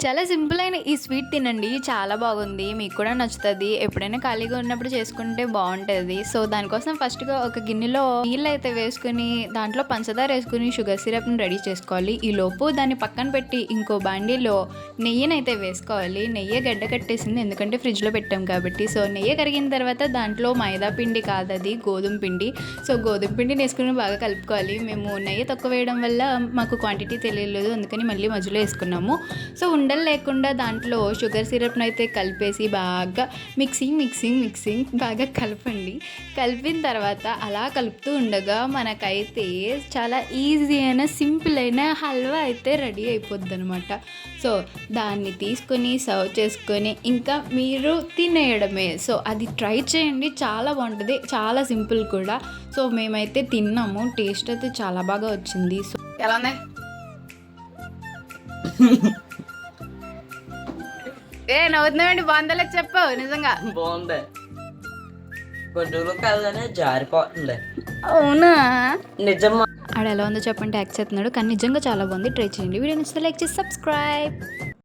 చాలా సింపుల్ అయిన ఈ స్వీట్ తినండి. చాలా బాగుంది. మీకు కూడా నచ్చుతది. ఎప్పుడైనా ఖాళీగా ఉన్నప్పుడు చేసుకుంటే బావుంటది. సో, దానికోసం ఫస్ట్‌గా ఒక గిన్నెలో నీళ్ళైతే వేసుకొని, దాంట్లో పంచదార ఏసుకొని షుగర్ సిరప్‌ని రెడీ చేసుకోవాలి. ఈలోపు దాన్ని పక్కన పెట్టి ఇంకో బాండీలో నెయ్యినైతే వేసుకోవాలి. నెయ్యి గడ్డ కట్టేసింది. ఎందుకంటే ఫ్రిడ్జ్‌లో పెట్టాం కాబట్టి. సో, నెయ్యి కరిగిన తర్వాత దాంట్లో మైదా పిండి కాదది గోధుమ పిండి. సో, గోధుమ పిండిని ఏసుకొని బాగా కలుపుకోవాలి. మేము నెయ్యి తక్కువ వేయడం వల్ల మాకు క్వాంటిటీ తెలియలేదు. అందుకని మళ్ళీ మధ్యలో ఏసుకున్నాము. సో, ఉండలు లేకుండా దాంట్లో షుగర్ సిరప్‌నైతే కలిపేసి బాగా మిక్సింగ్ బాగా కలపండి. కలిపిన తర్వాత అలా కలుపుతూ ఉండగా మనకైతే చాలా ఈజీ అయిన, సింపుల్ అయిన హల్వా అయితే రెడీ అయిపోద్దనమాట. సో, దాన్ని తీసుకొని సర్వ్ చేసుకొని ఇంకా మీరు తినేయడమే. సో, అది ట్రై చేయండి. చాలా బావుంటది. చాలా సింపుల్ కూడా. సో, మేమైతే తిన్నాము. టేస్ట్ అయితే చాలా బాగా వచ్చింది. సో, ఎలా ఉంది? నవ్వుతున్నామండి. బాగుందా చెప్పు నిజంగా. బాగుంది. కొంచెం కాదని జారిపోతుంది. అవునా? నిజమా? ఆడ ఎలా ఉందో చెప్పంటే యాక్ట్ చేస్తున్నాడు. కానీ నిజంగా చాలా బాగుంది. ట్రై చేయండి. వీడియో నచ్చితే లైక్ చేసి సబ్స్క్రైబ్.